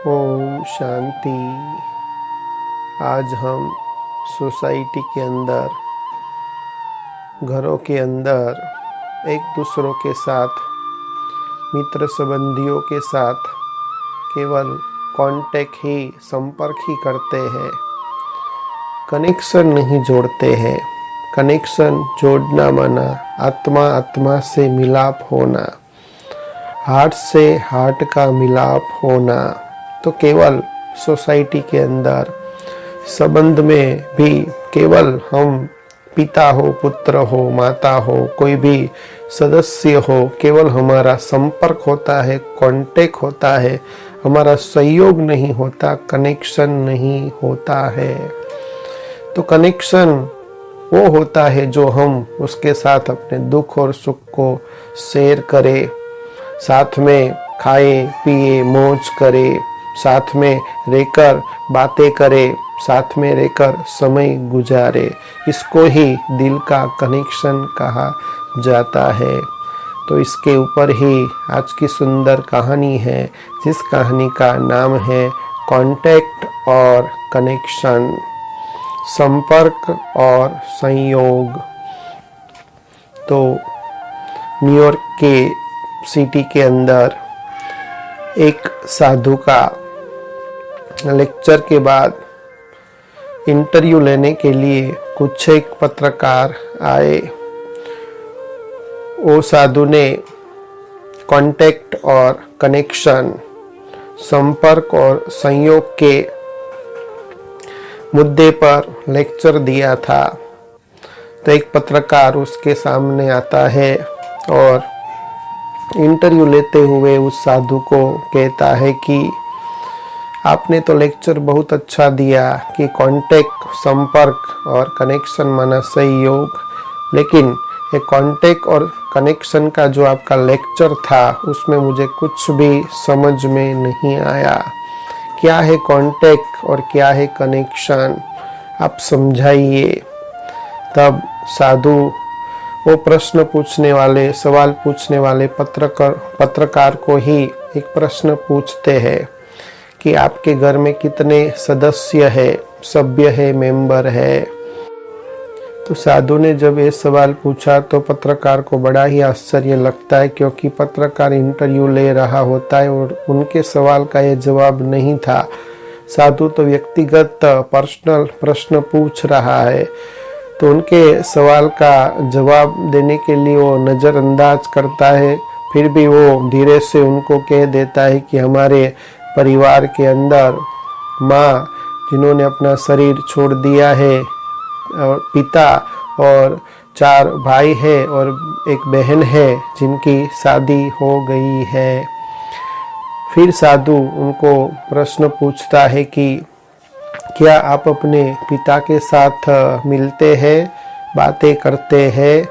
ओम शांति। आज हम सोसाइटी के अंदर, घरों के अंदर एक दूसरों के साथ, मित्र संबंधियों के साथ केवल कांटेक्ट ही, संपर्क ही करते हैं, कनेक्शन नहीं जोड़ते हैं। कनेक्शन जोड़ना माना आत्मा आत्मा से मिलाप होना, हार्ट से हार्ट का मिलाप होना। तो केवल सोसाइटी के अंदर संबंध में भी केवल हम पिता हो, पुत्र हो, माता हो, कोई भी सदस्य हो, केवल हमारा संपर्क होता है, कांटेक्ट होता है, हमारा सहयोग नहीं होता, कनेक्शन नहीं होता है। तो कनेक्शन वो होता है जो हम उसके साथ अपने दुख और सुख को शेयर करें, साथ में खाए पिए मौज करे, साथ में रहकर बातें करे, साथ में रहकर समय गुजारे। इसको ही दिल का कनेक्शन कहा जाता है। तो इसके ऊपर ही आज की सुंदर कहानी है, जिस कहानी का नाम है कांटेक्ट और कनेक्शन, संपर्क और संयोग। तो न्यूयॉर्क के सिटी के अंदर एक साधु का लेक्चर के बाद इंटरव्यू लेने के लिए कुछ एक पत्रकार आए। वो साधु ने कांटेक्ट और कनेक्शन, संपर्क और संयोग के मुद्दे पर लेक्चर दिया था। तो एक पत्रकार उसके सामने आता है और इंटरव्यू लेते हुए उस साधु को कहता है कि आपने तो लेक्चर बहुत अच्छा दिया कि कांटेक्ट, संपर्क और कनेक्शन माना सहयोग, लेकिन ये कांटेक्ट और कनेक्शन का जो आपका लेक्चर था उसमें मुझे कुछ भी समझ में नहीं आया। क्या है कांटेक्ट और क्या है कनेक्शन, आप समझाइए। तब साधु वो प्रश्न पूछने वाले, सवाल पूछने वाले पत्रकार को ही एक प्रश्न पूछते हैं कि आपके घर में कितने सदस्य है, सभ्य है, मेंबर है। तो साधु ने जब ये सवाल पूछा तो पत्रकार को बड़ा ही आश्चर्य लगता है, क्योंकि पत्रकार इंटरव्यू ले रहा होता है और उनके सवाल का ये जवाब नहीं था। साधु तो व्यक्तिगत पर्सनल प्रश्न पूछ रहा है, तो उनके सवाल का जवाब देने के लिए वो नज़रअंदाज करता है। फिर भी वो धीरे से उनको कह देता है कि हमारे परिवार के अंदर माँ जिन्होंने अपना शरीर छोड़ दिया है, और पिता और 4 भाई है और एक बहन है जिनकी शादी हो गई है। फिर साधु उनको प्रश्न पूछता है कि क्या आप अपने पिता के साथ मिलते हैं, बातें करते हैं।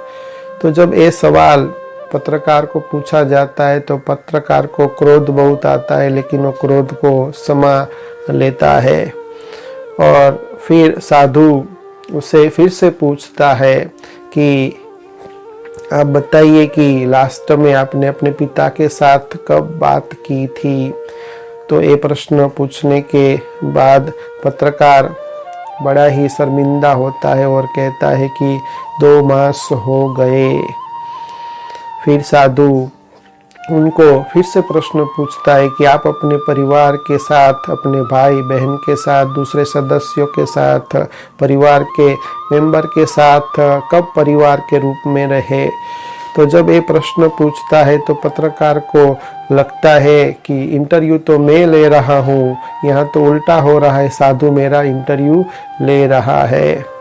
तो जब ये सवाल पत्रकार को पूछा जाता है तो पत्रकार को क्रोध बहुत आता है, लेकिन वो क्रोध को समा लेता है। और फिर साधु उसे फिर से पूछता है कि आप बताइए कि लास्ट में आपने अपने पिता के साथ कब बात की थी। तो ये प्रश्न पूछने के बाद पत्रकार बड़ा ही शर्मिंदा होता है और कहता है कि 2 मास हो गए। फिर साधु उनको फिर से प्रश्न पूछता है कि आप अपने परिवार के साथ, अपने भाई बहन के साथ, दूसरे सदस्यों के साथ, परिवार के मेंबर के साथ कब परिवार के रूप में रहे। तो जब ये प्रश्न पूछता है तो पत्रकार को लगता है कि इंटरव्यू तो मैं ले रहा हूँ, यहाँ तो उल्टा हो रहा है, साधु मेरा इंटरव्यू ले रहा है।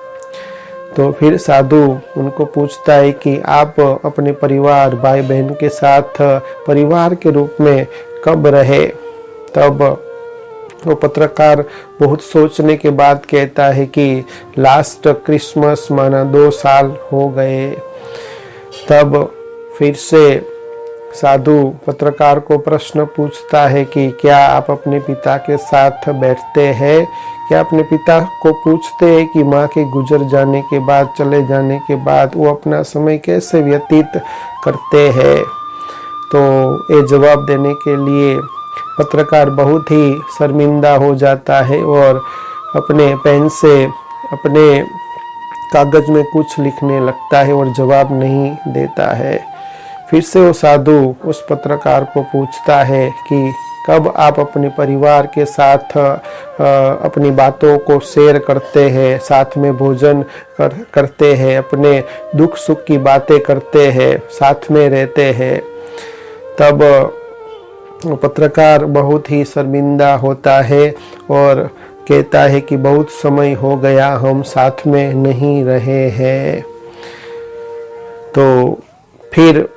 तो फिर साधु उनको पूछता है कि आप अपने परिवार, भाई बहन के साथ परिवार के रूप में कब रहे। तब वो पत्रकार बहुत सोचने के बाद कहता है कि लास्ट क्रिसमस माना 2 साल हो गए। तब फिर से साधु पत्रकार को प्रश्न पूछता है कि क्या आप अपने पिता के साथ बैठते हैं, क्या अपने पिता को पूछते हैं कि माँ के गुजर जाने के बाद, चले जाने के बाद वो अपना समय कैसे व्यतीत करते हैं। तो ये जवाब देने के लिए पत्रकार बहुत ही शर्मिंदा हो जाता है और अपने पेन से अपने कागज में कुछ लिखने लगता है और जवाब नहीं देता है। फिर से वो साधु उस पत्रकार को पूछता है कि कब आप अपने परिवार के साथ अपनी बातों को शेयर करते हैं, साथ में भोजन करते हैं, अपने दुख सुख की बातें करते हैं, साथ में रहते हैं। तब पत्रकार बहुत ही शर्मिंदा होता है और कहता है कि बहुत समय हो गया हम साथ में नहीं रहे हैं। तो फिर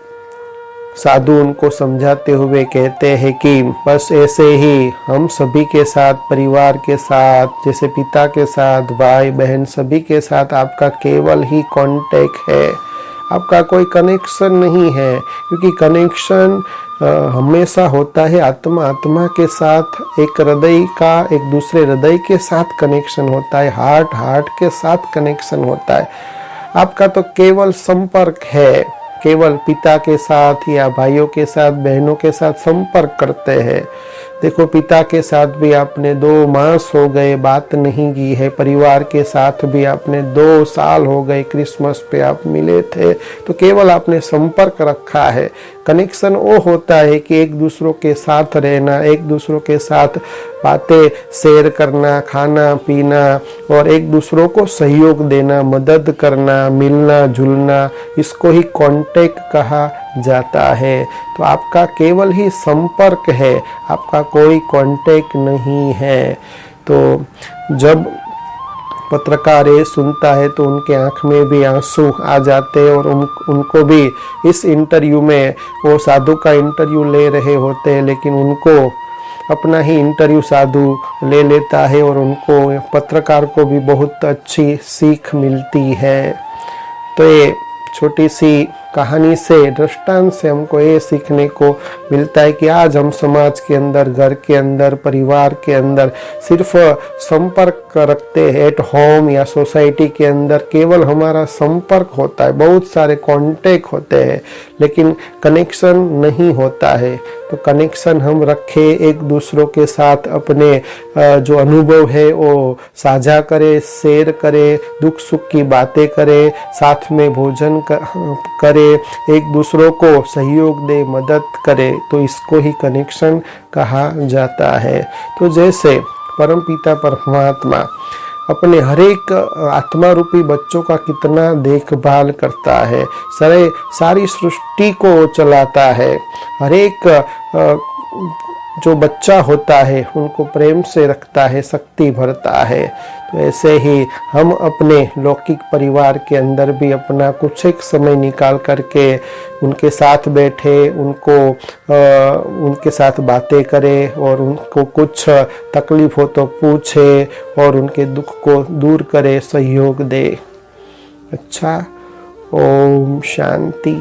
साधु उनको समझाते हुए कहते हैं कि बस ऐसे ही हम सभी के साथ, परिवार के साथ, जैसे पिता के साथ, भाई बहन सभी के साथ आपका केवल ही कांटेक्ट है, आपका कोई कनेक्शन नहीं है। क्योंकि कनेक्शन हमेशा होता है आत्मा आत्मा के साथ, एक हृदय का एक दूसरे हृदय के साथ कनेक्शन होता है, हार्ट हार्ट के साथ कनेक्शन होता है। आपका तो केवल संपर्क है, केवल पिता के साथ या भाइयों के साथ, बहनों के साथ संपर्क करते हैं। देखो, पिता के साथ भी आपने 2 मास हो गए बात नहीं की है, परिवार के साथ भी आपने 2 साल हो गए क्रिसमस पे आप मिले थे, तो केवल आपने संपर्क रखा है। कनेक्शन वो होता है कि एक दूसरों के साथ रहना, एक दूसरों के साथ बातें शेयर करना, खाना पीना और एक दूसरों को सहयोग देना, मदद करना, मिलना जुलना, इसको ही कांटेक्ट कहा जाता है। तो आपका केवल ही संपर्क है, आपका कोई कांटेक्ट नहीं है। तो जब पत्रकार ये सुनता है तो उनके आंख में भी आंसू आ जाते हैं और उनको भी इस इंटरव्यू में, वो साधु का इंटरव्यू ले रहे होते हैं, लेकिन उनको अपना ही इंटरव्यू साधु ले लेता है और उनको, पत्रकार को भी बहुत अच्छी सीख मिलती है। तो ये छोटी सी कहानी से, दृष्टांत से हमको ये सीखने को मिलता है कि आज हम समाज के अंदर, घर के अंदर, परिवार के अंदर सिर्फ संपर्क रखते हैं। एट होम या सोसाइटी के अंदर केवल हमारा संपर्क होता है, बहुत सारे कांटेक्ट होते हैं, लेकिन कनेक्शन नहीं होता है। तो कनेक्शन हम रखें, एक दूसरों के साथ अपने जो अनुभव है वो साझा करें, शेयर करें, दुख सुख की बातें करें, साथ में भोजन करें, एक दूसरों को सहयोग दे, मदद करे, तो इसको ही कनेक्शन कहा जाता है। तो जैसे परमपिता परमात्मा अपने हरेक आत्मा रूपी बच्चों का कितना देखभाल करता है, सारी सृष्टि को चलाता है, हरेक जो बच्चा होता है उनको प्रेम से रखता है, शक्ति भरता है। तो ऐसे ही हम अपने लौकिक परिवार के अंदर भी अपना कुछ एक समय निकाल करके उनके साथ बैठे, उनके साथ बातें करें और उनको कुछ तकलीफ हो तो पूछे और उनके दुख को दूर करे, सहयोग दे। अच्छा, ओम शांति।